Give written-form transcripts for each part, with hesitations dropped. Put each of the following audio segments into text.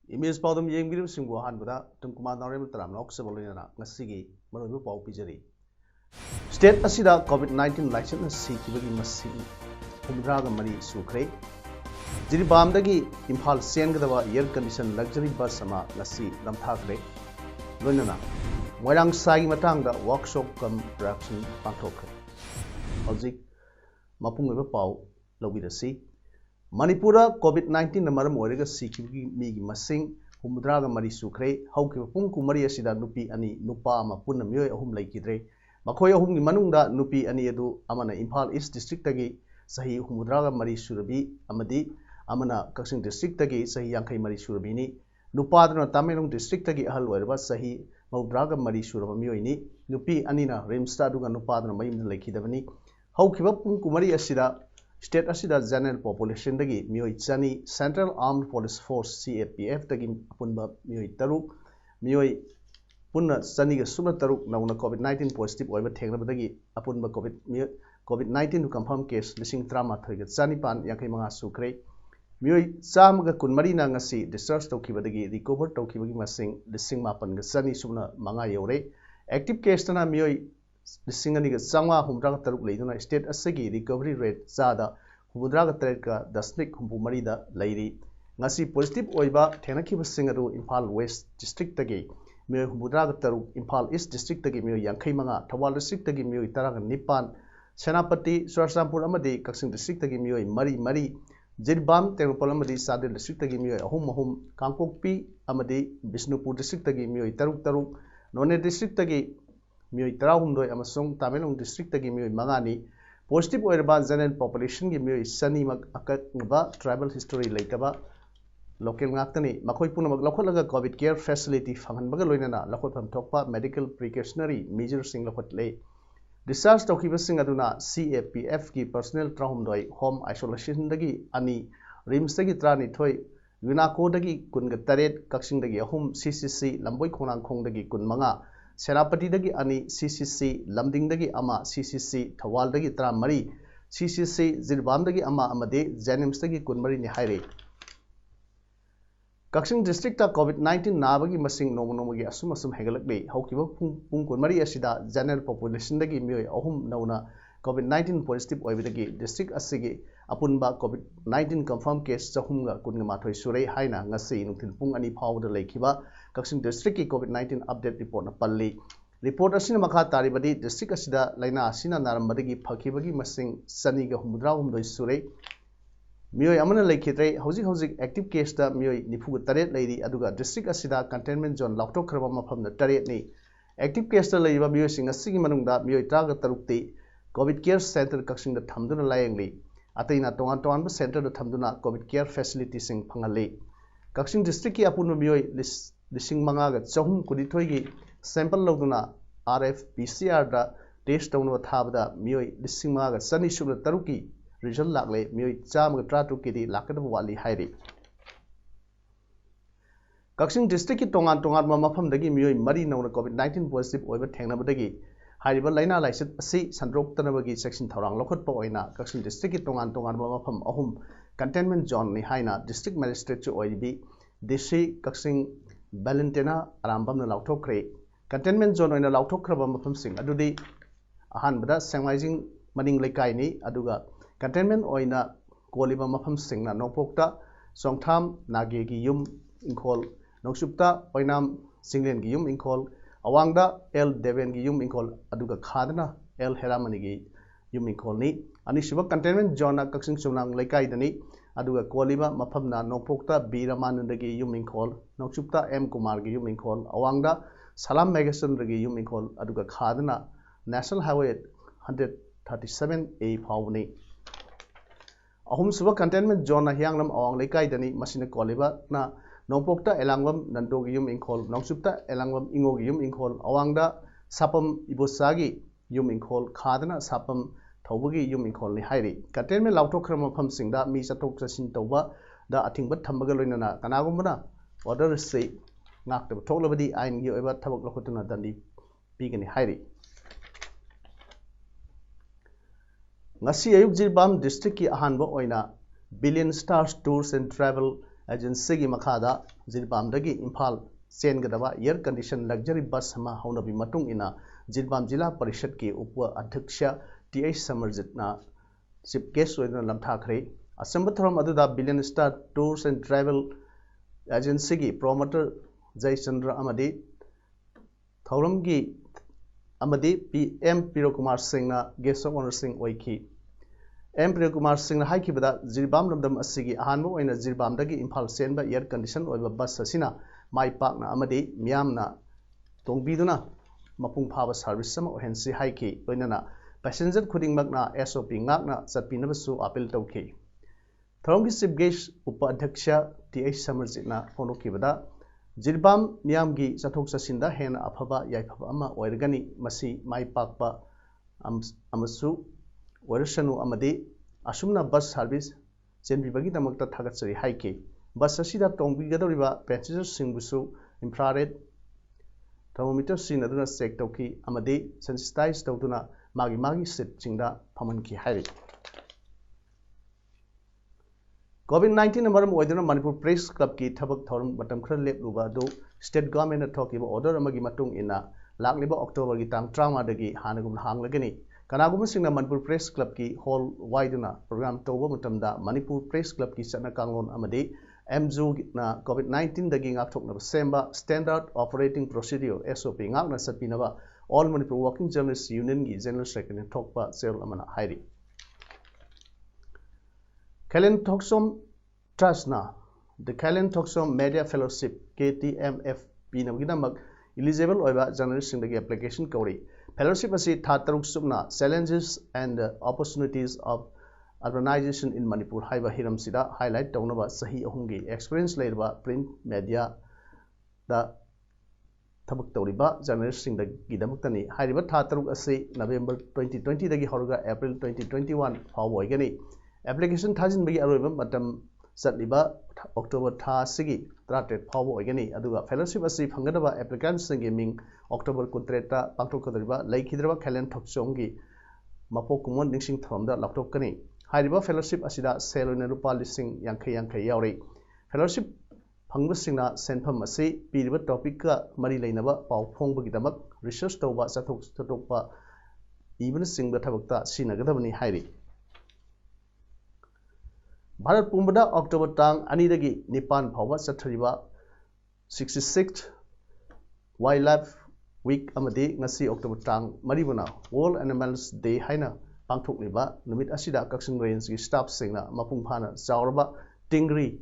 image पाउदम येंगिरिब सिंगो हानबदा तुम Kumar नारेम तराम lock से बोलना ngasi मरोइबो पाउ पिजरी स्टेट असिदा कोविड-19 लाइसेंस सिखिबगी मसिंग हुमद्रागा मरी सुखरे जिरिबामदगी इम्फाल सेनगदवा एयर कंडीशन लग्जरी बस अमा ngasi लमथाखरे लोनना मोइरांग सागी मतंगदा वर्कशॉप कम प्रोडक्शन पांथोखरे हौजिक मपुंगबो पाउ लौबिरसी मणिपुर कोविड-19 मरम ओरगा सिखिबगी मीगी मसिंग हुमद्रागा मरी सुखरे हौकिबो पुंग कुमरी असिदा नुपी अनि नुपा अमा पुन्ना मियोय अहुम लैकिद्रे मखोय अहुमगी मनुंगदा नुपी अनि अदु अमना इम्फाल ईस्ट डिस्ट्रिक्ट तगी सही हुमद्रागा मरी सुरबी अमदी अमना कक्सिंग डिस्ट्रिक्ट तगी सही यांखै मरी सुरबीनी नुपादना तामेलोंग डिस्ट्रिक्ट तगी अहल ओरबा सही मौद्रागा मरी सुरबा मियोयनी नुपी अनिना रिम्सता दुगा नुपादना मयिम लैखिदबनी हौकिबो पुंग कुमरी असिदा स्टेट असिदा जनरल पॉपुलेशन दगी मियोय चनी central armed police force CAPF दगी अपुनबा मियोय तरुक मियोय पुन्ना चनीगे सुना तरुक नौना कोविड-19 पॉजिटिव ओइबा थेंगनबदगी अपुनबा कोविड-19 कंफर्म केस लिसिंग 13 गे चनीपान यांखै मंगा सुखरे मियोय चामगा कुनमरी ना ngasi डिस्चार्ज तौखिबदगी रिकवर तौखिबगी मसिंग लिसिंग 9 गे चनी सुना मंगा यौरे एक्टिव केस तना मियोय लिसिंग अनिगा चांगवा हुमद्रागा तरुक लेदुना स्टेट असगी रिकवरी रेट चादा हुमद्रागा तरेट का दशमिक हुमपुमरी दा लैरी ngasi पॉजिटिव ओइबा थेनखिबसिंग अदु इम्फाल वेस्ट डिस्ट्रिक्ट तगी मियोय हुमद्रागा तरुक इम्फाल ईस्ट डिस्ट्रिक्ट तगी मियोय यांखै मंगा थवाल डिस्ट्रिक्ट तगी मियोय तरागा निपान सेनापति चुरचांदपुर अमदी कक्सिंग डिस्ट्रिक्ट तगी मियोय मरी जिरबाम तेंगपोल अमदी सादर डिस्ट्रिक्ट तगी मियोय अहुम कांगकोकपी अमदी बिष्णुपुर डिस्ट्रिक्ट तगी मियोय तरुक नोने डिस्ट्रिक्ट तगी मियोय 13 अमसुंग तामेलोंग डिस्ट्रिक्ट तगी मियोय मंगानी पॉजिटिव ओइरबा जनरल पॉपुलेशन गी मियोय सनीमक अकबा ट्राइबल हिस्टोरी लेतबा लोकल ngakतनी मखोय पुनमक लखोलगा कोविड केयर फैसिलिटी फंगनबगा लोइनना लखोफम थोकपा मेडिकल प्रिकॉशनरी मेजर सिंग लखोटले डिस्चार्ज तौखिबसिंग अदुना CAPF की पर्सनल 3 होम आइसोलेशन दगी अनि रिम्स दगी 12 यूनाको दगी कुनगा 8 कक्सिंग दगी अहुम CCC लंबोय खोनांग खोंग दगी कुन मंगा सेनापति दगी अनि CCC लमदिंग दगी अमा CCC थवाल दगी 13 CCC जिरबाम दगी अमा अमदे जेनिम्स दगी कुनमरी नि हाइरे कक्सिंग डिस्ट्रिक्ट कोविड-19 नाबगी मसिंग नोमोगी असुम हेगलकले हौकिबो पुंग कुनमरी असिदा जनरल पॉपुलेशन दगी मियोय अहुम नौना कोविड-19 पॉजिटिव ओइबदगी डिस्ट्रिक्ट असिगी अपुनबा कोविड-19 कंफर्म केस चहुमगा कुनगा माथोय सुरै हाइना ngasi नुथिन पुंग अनि फावदा लेखिबा कक्सिंग डिस्ट्रिक्ट की कोविड-19 अपडेट रिपोर्ट न पल्ली रिपोर्ट असिना मखा तारिबदी डिस्ट्रिक्ट असिदा लाइना असिना नारंबदगी फखिबगी मसिंग सनीगा हुमद्रा हुमदोय सुरै मियोय अमना लेखिद्रे हौजिक एक्टिव केस दा मियोय 98 लेरी अदुगा डिस्ट्रिक्ट असिदा कंटेनमेंट जोन लाउटोखरबा मफम दा 8 नि एक्टिव केस दा लेबा मियोय सिंग असिगी मनुंगदा मियोय 13 ती कोविड केयर सेंटर कक्सिंग दा थमदुना लायंगली अतैना तोंगान सेंटर दा थमदुना कोविड केयर फैसिलिटी सिंग फंगले कक्सिंग डिस्ट्रिक्ट की अपुन मियोय लिसिंग मंगागा चहुम कुदिथोय की सैंपल लौदुना RF-PCR दा टेस्ट तौनवा थाबदा मियोय लिसिंग मंगागा चनी सुबना तरुकी रिजल्ट लाकले मियोय चामगा 13 की लाकदब वाली हाइरे कक्सिंग डिस्ट्रिक्ट की तोंगान मफमदगी मियोय मरी नौना कोविड-19 पॉजिटिव ओइबा थेंगनबदगी हाइरिबा लाइना लाइसेट असि संद्रोक्तनबगी सेक्शन थौरांग लखोटपा ओइना कक्सिंग डिस्ट्रिक्ट की तोंगान मफम अहुम कंटेनमेंट जोन नि हाइना डिस्ट्रिक्ट मजिस्ट्रेट चो ओइबी DC कक्सिंग बैलेंटेना आरामबमना लाउथोखरे कंटेनमेंट जोन ओइना लाउथोखरबा मफमसिंग अदुदी अहानबदा सेंगमाइजिंग मनिंग लेकाइनी अदुगा कंटेनमेंट ओइना कोलिबा मफमसिंगना नोपोक्ता सोंगथाम नागेगी युम इंखोल नोंसुप्ता ओइनाम सिंगलेन की युम इंखोल अवांगदा L देवेन की युम इंखोल अदुगा खादना L हेरामनी की युम इंखोल नि अनिसुबा कंटेनमेंट जोन कक्सिंग सुमनांग लेकाइदनी अदुगा कोलिबा मफमना नोपोक्ता B रामानंद की युम इंखोल नोंसुप्ता M कुमार की युम इंखोल अवांगदा सलाम मेगाचंद्र की युम इंखोल अदुगा खादना नेशनल हाईवे 137A फावनी अहुमसुब कंटेनमेंट जोन हियांगलम अवांग लेकाइदनी मसिना कोलिबा नोंपोक्ता एलांगम नंदोगी युम इंखोल नौसुप्ता एलांगम इंगोगी युम इंखोल अवांगदा सापम इबोसागी युम इंखोल खादना सापम थौबगी युम इंखोल नि हाइरि कंटेनमेंट लाउथोखर मफमसिंगदा मी चथोक चसिन तौबा दा अथिंग थम्बगा लोइनना कनागुमना ऑर्डर से नाक्तब थोकलबदी आइन गी ओइबा थबक लखुतुना दंडी पीगनी हाइरि ngasi ayuk Jirbam district ki ahanba oina Billion Stars Tours and Travel Agency gi makhada Jirbam dagi Imphal chengadaba air condition luxury bus sama haunabi matung ina Jirbam Jilla Parishad ki upa adhyaksha TH Samarjit na chief guest oina lamthakre asamba thoram aduda Billion Star Tours and Travel Agency gi promoter Jai Chandra amadi thoram gi amadi PM Piro Kumar Singh na guest of honor Singh oiki M Piro Kumar Singh na haikibada Jirbam lamdam asigi ahanbo oina Jirbam dagi Imphal senba air condition oiba bus asina mai pak na amadi miyam na tongbiduna mapung phaba service sama ohensi haiki oina na passenger khuding mak na SOP ngak na chatpinabasu appeal tawki thorom gi chief guest upa adhyaksha TH Samarjit na phonokibada Jirbam miyam gi chathok chasinda hena afaba yaifaba ama oirgani masi mai pakpa amasu oirasanu amadi asumna bus service chenbibagi damakta thagatsari haiki bus asida tongbigadoriba passengers singbusu infrared thermometer sin aduna check tawki amadi sensitize tawduna magi seat chingda phamanki hairi COVID-19 amaram oiduna Manipur Press Club ki thabak thorum batam khara lepluba do state government na thokiba order amagi matung ina lakliba October gi tang 30 dagi hanagum hanglagani kanagum singna Manipur Press Club ki hall waiduna program toba matamda Manipur Press Club ki chana kanglon amadi MZU na COVID-19 dagi ngak thokna semba standard operating procedure SOP ngak na satpinaba all Manipur Working Journalists Union gi general secretary thokpa sel amana hairi Kalen Thoksom Trust na the Kalen Thoksom Media Fellowship KTMF Pinamginamak eligible oiba journalist sing application kauri fellowship asi tha taruk subna challenges and opportunities of urbanization in Manipur haiba hiram sida highlight tawnaba sahi ahumgi experience leiba print media da thabak tawriba journalist sing gidamaktani haiba tha taruk asi November 2020 dagi horuga April 2021 fawo igani application thajin bagi aroiba matam satliba October tha sigi 38 fawo igani aduga fellowship asi phangadaba applicants singi ming October 23 ta pangthokadriba laikhidraba Kalen Thoksom gi mapok kumon ningsing thomda laptopkani hairiba fellowship asida selona rupa lising yankhai yauri fellowship phangba senpham asi piriba topic ka mari leinaba paw phongbagi damak research tawba chathokpa even singba thabakta sinagadabani hairi Bharat Pumbada October tang anidagi Nipan Phawa Chathariba 66th Wildlife Week amadi ngasi October tang maribuna World Animals Day haina pangthokliba numit asida Kaksing Range gi staff singna mapung phana chawraba tingri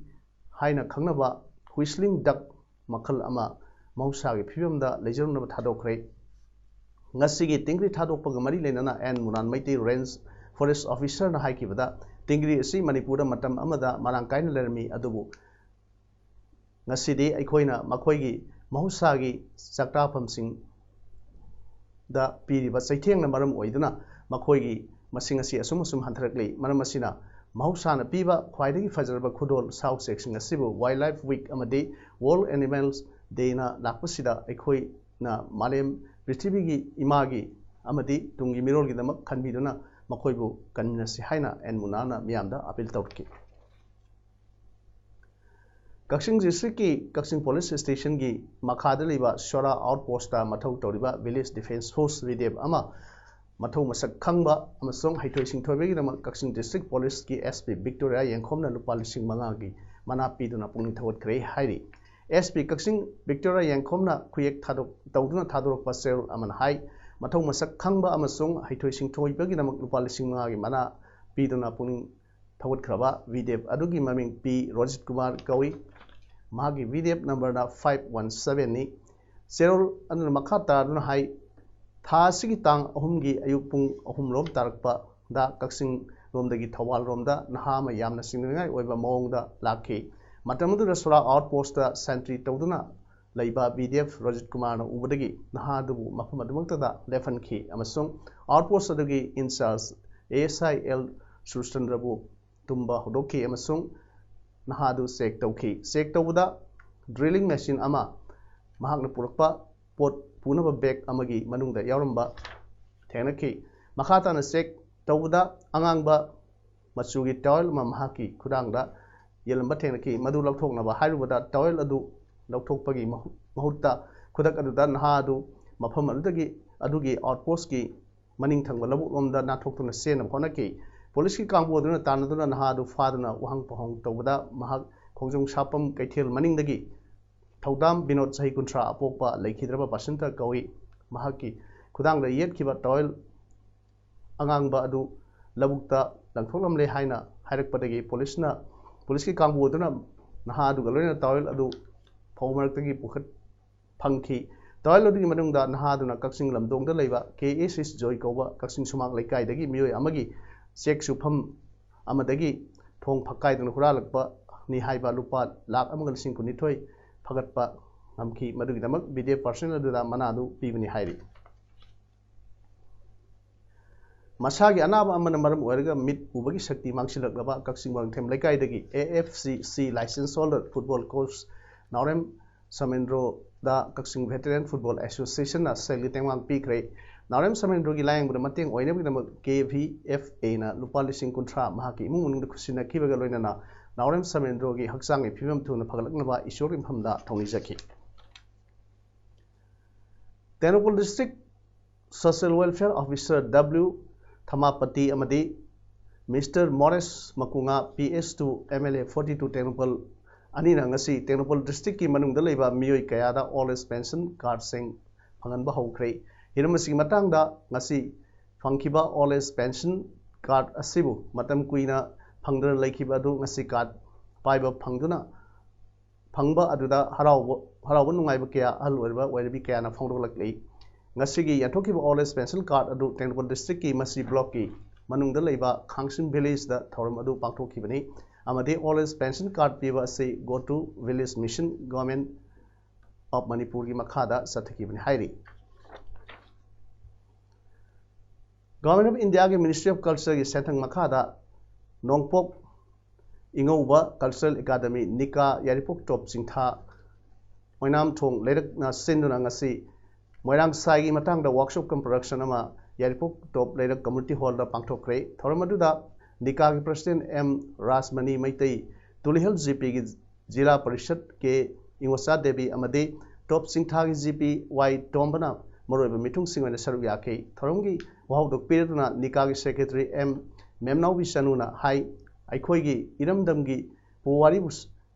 haina khangnaba whistling duck makhal ama mausa gi phibamda lejarunaba thadokre ngasi gi tingri thadokpaga mari lenana and Munan Maiti Range Forest Officer na haikibada Tingri asi Manipura matam amada marangkaina lermi adubu ngasidi aikoina makoigi mahusagi chaktapamsing da piriba chaithengna maram oiduna makoigi masing asi asum hanthrakli maram asina mahusana piba khwaidagi fajarba khudol south section asibu Wildlife Week amadi World Animals Day na lakpasida aikoi na malem prithibigi imagi amadi tungi mirolgi damak khanbiduna makoibu kanminasi haina and munana miyamda appeal tawki Kaksing district ki Kaksing police station gi makhada liba Shora outpost ta mathau tawriba village defense force videb ama mathau masak khangba amasong haitoi singthoi gi Kaksing district police ki SP Victoria Yengkhomna lupa lising manga gi mana piduna pungni thawat kre hairi SP Kaksing Victoria Yengkhomna khuyek thadok tawduna thadorok pasel aman hai Mathau masak khangba amasung haitoi singthoi bagi namak lupa lising mga gi mana piduna puning thawat khraba videp adugi maming P Rojit Kumar kawi magi videp number na 517 ni serol anu makhata duna hai tha sigi tang ahum gi ayuk pung ahum rom tarakpa da Kaksing रोमदगी Thoubal रोमदा नहा अमा यामना सिंगनाय ओइबा मओंगदा लाखि मतमदुदा सोरा outpost sentry तौदुना लैबा BDF Rajit Kumar उबदगी नहा दुबु मफम अदुमक्तदा लेफनखि अमसुंग आउटपोस्ट अदुगी इंचार्ज ASI L सुरचंद्रबु तुम्बा होदोखि अमसुंग नहा दु चेक तौखि चेक तौबदा ड्रिलिंग मशीन अमा महाकना पुरकपा पोट पुनबा बैग अमगी मनुंगदा यावरंबा थेंगनखि मखाताना चेक तौबदा अंगांगबा मचुगी टॉयल मा महाकी खुदांगदा येलंबा थेंगनखि मदु लौथोकनबा हाइरुबदा टॉयल अदु लौथोकपगी महुत्ता खुदक अदुदा नहा अदु मफम अदुगी आउटपोस्ट की मनिंग थंगबा लबुक लोमदा नाथोक्तुना सेन होनखि पुलिस की कांगबु अदुना तानदुना नहा अदु फादुना वहंग पहंग तौबदा महाक खोंजोंग सापम कैथेल मनिंगदगी थौदाम बिनोद सही कुंट्रा अपोकपा लेखिद्रबा पासंता कौई महाकी खुदांगदा येतखिबा टॉयल अंगांगबा अदु लबुक्ता लंथोलमले हाइना हाइरकपदगी पुलिस की कांगबु अदुना नहा अदुगा लोइना टॉयल अदु फौमरक्तगी पुखत फंगखि टॉयल अदुगी मनुंगदा नहा अदुना Kakching लमदोंगदा लैबा KA6 Joy कौबा Kakching sumac लेकाइदगी मियोय अमगी check सुफम अमदगी थोंग फक्काइदुना हुरालकपा नि हाइबा लुपा लाख अमगल सिंह कुनिथोय फगटपा नमखि मदुगिदमक BDF पर्सनल अदुदा मनादु पीबनि हाइरि मसागी अनाबा अमन मरम ओरगा मिट उबगी शक्ति मांगसिलकलबा कक्सिंग वांगथेम लेकाइदगी AFCC license holder football coach Naorem Samendro दा कक्सिंग वेटरन फुटबॉल एसोसिएशन ना सेलगी तेंगवांग पीख्रे नाउरेम समेंद्रो की लायंगबुदा मतेंग ओइनबगिदमक KVFA ना लुपा लिसिंग कुंट्रा महाकी इमुंग मुनुंगदा खुसिना किबगा लोइनाना नाउरेम समेंद्रो की हक्सांगी फिवम थुना फगलकनबा ईश्वर इमफमदा थौनिजखि Tengnoupal district social welfare officer W Thamapati अमदी मिस्टर मॉरिस मकुंगा PS2 MLA 42 तेनुपुल अनिना ngasi तेनुपुल डिस्ट्रिक्ट की मनुंगदा लेबा मियोय कयादा ओल्ड एज पेंशन कार्ड सिंग फंगनबा हौख्रे हिरमसी मतंगदा ngasi फंखिबा ओल्ड एज पेंशन कार्ड असिबु मतम कुइना फंगदन लेखिबा दु ngasi कार्ड पाइबा फंगबा अदुदा हरावबा नुंगाइबा कया अहलुरबा वैरबी कयाना फंगदोलकलै ngasi gi yathokhiba old age pension card adu Tengnoupal district ki masi block ki manungda leiba Khangsim village da thoram adu pangthokhibani amade old age pension card piba ase go to village mission government of Manipur ki makhada sathikibani hairi Government of India ki Ministry of Culture ki senthang makhada Nongpok Ingouba Cultural Academy Nika Yaripok top singtha Oinam thong lerak na sinduna ngasi Moirang Sai ki matang da workshop kam production ama Yaripok top lerak community hall da pangthokre thoramadu Nika ki president M Rasmani Maitai Tulihal GP ki Jila Parishad ke Ingwasa Devi amade top singtha ki GP Y Tombana Moroiba mitung singwana saru yake thoramgi wahawdok piraduna Nika ki secretary M Memnau Bishanuna hai aikhoigi iramdamgi puwari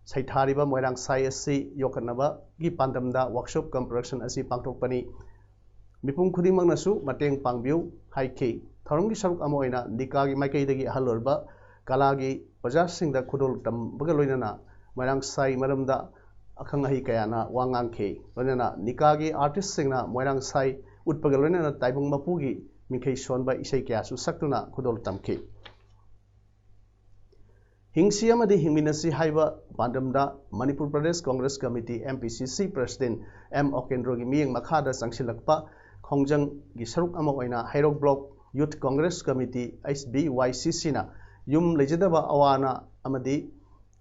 saithariba moirang sai asi yokanaba gi pandamda workshop kam production asi pangthokpani mipum khudimangna su mateng pangbiu haiki thoromgi saruk ama oina Nika gi maikaidagi halorba kalagi bajar singda khudol tambaga loinana moirang sai maramda akhang hi kayana wangangkhe loinana Nika gi artist singna moirang sai utpaga loinana taibung mapugi minkhei sonba isai kya su saktuna khudol tamkhe Hingsi amadi hingminasi haiba pandamda Manipur Pradesh Congress Committee MPCC President M Okendro gi miyeng makhada sangsilakpa khongjang gi saruk ama oina Hairok Block Youth Congress Committee HBYCC na yum lejadaba awana amadi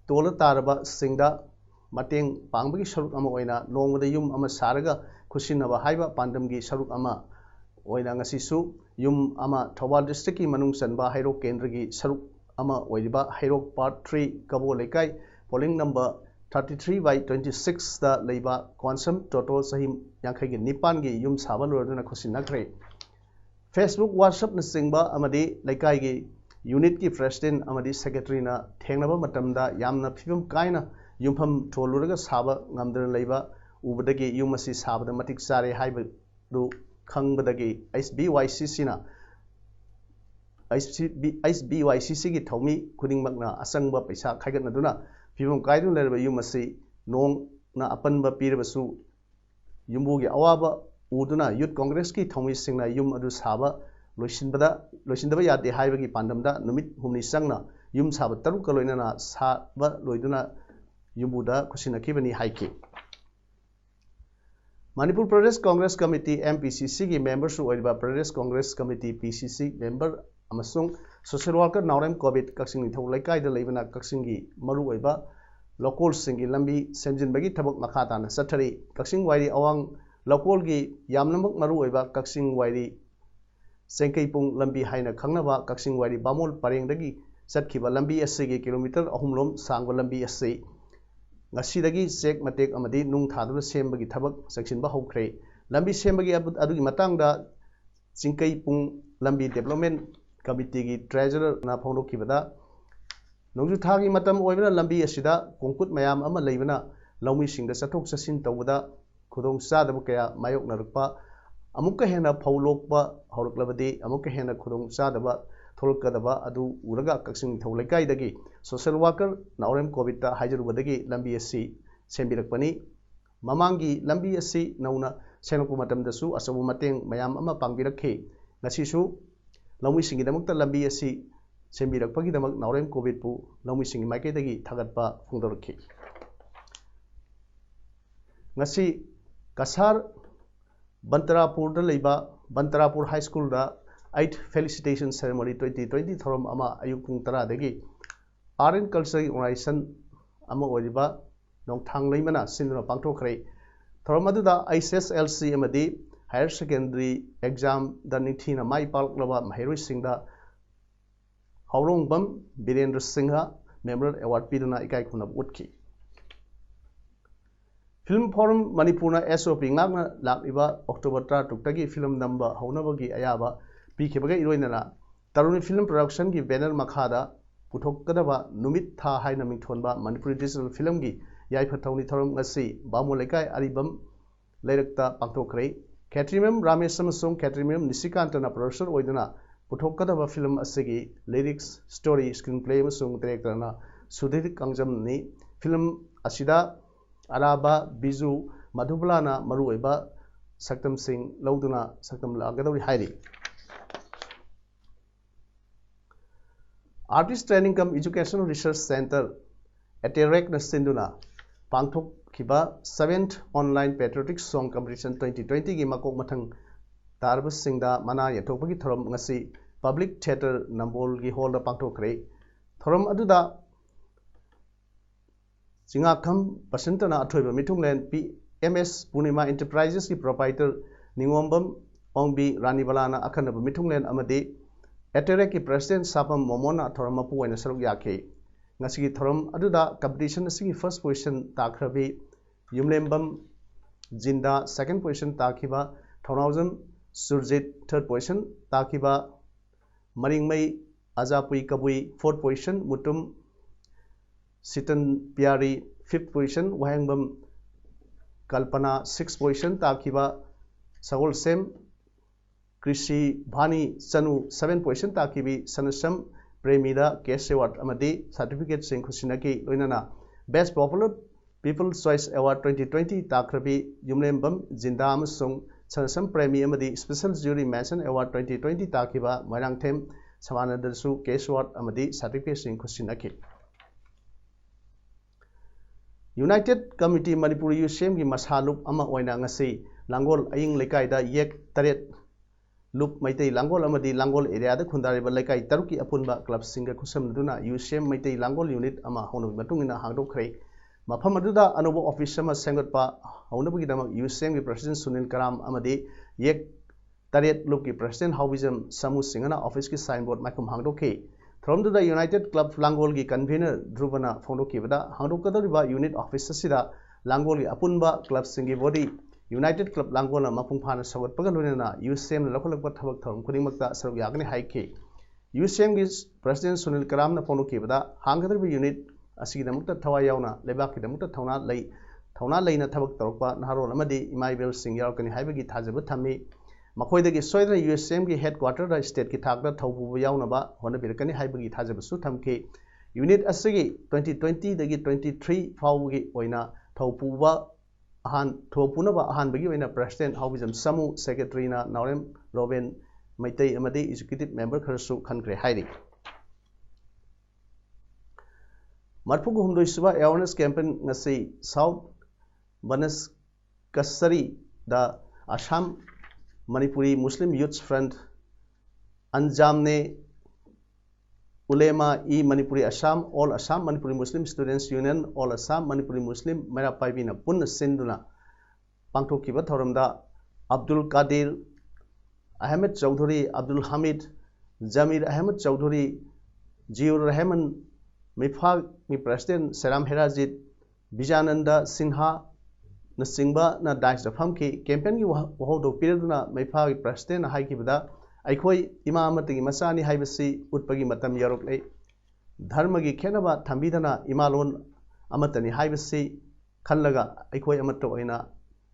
tola taraba singda mateng pangbagi saruk ama oina nongmada yum ama saraga khusinaba haiba pandam gi saruk ama oina ngasisu yum ama Thawal district ki manung sanba Hairok Kendra gi saruk ama oiba Hairok part 3 Kabo Lekai polling number 33/26 da leiba Konsam total sahim yankhai gi nipan gi yum saba lorduna khosinakre Facebook WhatsApp na singba amadi lekai gi unit ki president amadi secretary na thengnaba matamda yamna phibam kaina yumpham tholuraga saba ngamdana leiba ubadagi yumasi sabada matik sare haiba du khangbadagi HBYCC na HBYCC की थौमी खुदिंगमकना असंगबा पैसा खाइगतनदुना फिबम कायदुन लेरबा युमसी नोंगना अपनबा पीरबसु युम्बुगी अवाबा उदुना youth Congress की थौमी सिंगना yum अदु साबा loisindaba yade haibagi pandamda numit humni sangna yum saba taruk loinana saba loiduna yumbuda khusinakibani haiki Manipur Pradesh Congress Committee MPCC की members ओइबा Pradesh Congress Committee PCC member amasung social worker Naurem Kobit Kaksing Nithau Laikai da leibana Kaksing gi maru oiba local singi lambi senjin bagi thabak makha tana sathari Kaksing Wairi awang local gi yamnamak maru oiba Kaksing Wairi Sengkai pung lambi haina khangnaba Kaksing Wairi Bamol pareng dagi satkiba lambi asigi kilometer ahumlom sangba lambi assi ngasidagi sek matek amadi nung thaduna sembagi thabak saksinba hokre lambi sembagi adugi matangda Singkai pung lambi development committee gi treasurer na phongdokibada nongju thagi matam oibana lambi asida kongkut mayam ama leibana laumi singda chathok chasin tawada khudong sadaba kaya mayok narukpa amukka hena phawlokpa hawraklabadi amukka hena khudong sadaba tholkadaba adu uraga Kaksing Tholaikai dagi social worker Naurem Kobita hajarubadagi lambi asi sembirakpani mamangi lambi asi nauna senokku matamdasu asabu mateng mayam ama pangbirakhe ngasisu laumi singi damakta lambi asi sembirakpagi damak Naurem Kobitpu laumi singi maikaidagi thagatpa phongdorkhi ngasi Kasar Bantarapur da leiba Bantarapur High School da 8th felicitation ceremony 2020 thorom ama ayuk pung tara dagi art and culture organization ama oiba nongthang leimana sinuna pangthokre thorom aduda ISSLC amadi higher secondary exam da nithina mai palklaba maheroi singda Haurongbam Birendra Singha memorial award piduna ikai khunab utki Film Forum Manipurna SOP ngakna lakiba October 3 tagi film number haunabagi ayaba Pikibaga iroinana Taruni Film Production ki banner makhada puthokadaba numit tha haina mingthonba Manipuri digital film gi yaiphathawni thorom ngasi Bamulaikai aribam leirakta pangthokre Katrimem Ramesh amasung Katrimem Nisikantana producer oidana puthokadaba film asigi lyrics story screenplay amasung director na Sudhir Kangjam ni film asida Araba Biju Madhubala maru oiba Saktam Singh lauduna Saktam lagadawi hairi Artist Training Cum Educational Research Center ATREC na sinduna pangthok kiba 7th Online Patriotic Song Competition 2020 gi makok mathang tarbas singda mana yathokpagi thorom ngasi Public Theatre Nambol gi hall da pangthokre thorom aduda Singakham Pasantana athoiba mitunglen PMS Punima Enterprises ki proprietor Ningombam Ongbi Ranibalana akhanaba mitunglen amadi ATREC ki president Sapam Momona thoram apu waina saruk yakhe ngasigi thoram aduda competition asigi first position takhrabi Yumlembam Jinda second position takhiba Thonaujam Surjit third position takhiba Maringmai Ajapui Kabui fourth position Mutum Sitan Piari fifth position Wahangbam Kalpana sixth position takhiba Sagol Sem Krishi Bhani Sanu 7 position takibi Sanasam Premida Cash Award amadi certificate sing khusinaki loinana Best Popular People's Choice Award 2020 takrabi Yumlembam Jinda amasung Sanasam Premi amadi Special Jury Mention Award 2020 takiba Marangthem Samanadasu Cash Award amadi certificate sing khusinaki United Committee Manipuri UCM gi masalup ama oina ngasi Langol Aying Lekai da yek taret Look Maitei Langol amadi Langol area da khundariba laikai taruki apunba club singa khusamduna UCM Maitei Langol unit ama honobi matungina hangdokkhre mafam aduda anobo office ama sengatpa haunabagi damak UCM gi president Sunil Karam amadi yek taret look ki president Haubijam Samu Singana office ki signboard makum hangdokhe thromduda United Club Langol gi convener Dhruvana phongdokibada hangdokadoriba unit office asida Langol gi apunba club singi body United Club Langol mapung phana sagat pagalunena UCM lakolakpa thabak thorom khudingmakta saruk yakni haike UCM gi president Sunil Karam na phongdokibada hanggadriba unit asigi damakta thawai yauna lebak ki damakta thauna leina thabak torokpa naharol amadi Imaibel Singh yaukani haibagi thajaba thami makoidagi soidra UCM gi headquarter da state ki thakda thaubu yaunaba honabirkani haibagi thajaba su thamke unit asigi 2020 dagi 23 fawgi oina thaupuba Thopunaba Ahan bagi wena president Haubijam Samu secretary na Naurem Robin Maitai amadi executive member kharasu khankre hairi marphugu humdoi suba awareness campaign ngasi South Banaskasari da Assam Manipuri Muslim Youth Front Anjamne Ulema e Manipuri Assam All Assam Manipuri Muslim Students Union All Assam Manipuri Muslim Merapaibina Punna Sinduna Pangthokiba Thoramda Abdul Qadir Ahmed Chowdhury Abdul Hamid Jamir Ahmed Chowdhury Jiur Rahman Mifag mi President Seram Herajit Bijananda Sinha Nasingba na Dice of Hamki campaign you hold of Piraduna Mifag President Haikibada Aikoi Imamati Masani Haibasi Utpagi Matam Yarokle Dharmagi Kenaba Tambidana Imalon Amatani Haibasi Kalaga Aikoi Amato Ina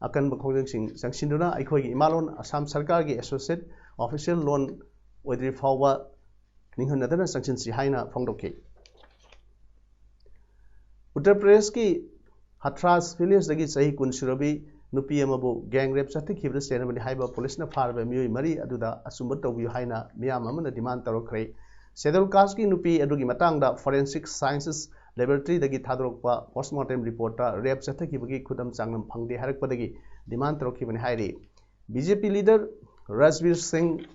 Akan Bakong Sangsinduna Aikoi Imalon Assam Sarkargi Associate Official Loan Wedri Fawa Ninghunadana Sanchinsi Haina Fongdoke Uttar Pradesh ki Hathras village dagi sahi Kunsurabi Nupi Amabu gang rape Chatikibra Ceremony Haiba Police na Farba Mui Mari Aduda Asumbat of Yuhaina Miyamamana demand Tarokre Sedal Kaski Nupi Adugi Matanga Forensic Sciences Laboratory dagi Thadrokpa Postmortem Reporter Rape Chatikibagi Kudam Changnam Pangde Harakpadagi demand Tarokibani Hairi BJP leader Rajbir Singh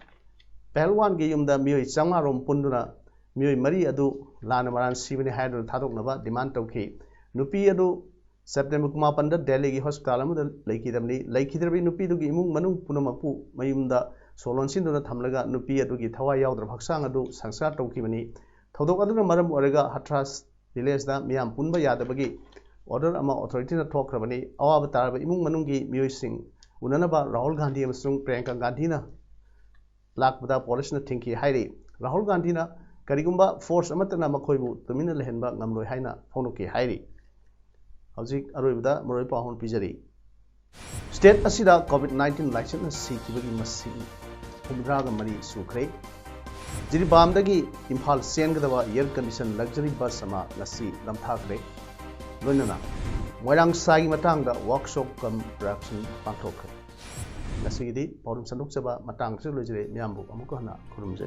Pelwan Giyumda Mui Changarom Punduna Mui Mari Adu Lana Maran Sivani Hydro Thadoknaba demand Toki Nupi Adu September Kumapanda Delhi Hospital Lakidamni Lakidabi Nupi Dugi Mung Manung Punamapu Mayumda Solon Sinduna Tamlaga Nupi Adugi Tawa Yaudra Haksang Adu Sansa Tokimani Todok Aduna Maram Orega Hatras Delays da Miam Punba Yadabagi Order Ama Authority na Tokrabani Avatar Imung Manungi Mui Singh Unanaba Rahul Gandhi Amsung Priyanka Gandhina Lakbada Police na Tinki Hairi Rahul Gandhina Karigumba Force Amatana Makoibu Tumina Lehenba Ngamloi Haina Fonuki Hairi Hauzik Aroibada Moroi Pahon Pijari State Asida COVID-19 license Sikibagi Masi Humdraga Mari Sukre Jiribamdagi Imphal Sengadava air condition luxury bus sama Nasi Lamthakre Lunana Moirang Sagi Matanga workshop cum production Pangthokre Nasi Parum Sanuk Saba Matang Silujre Miambu Amukohana Kurumje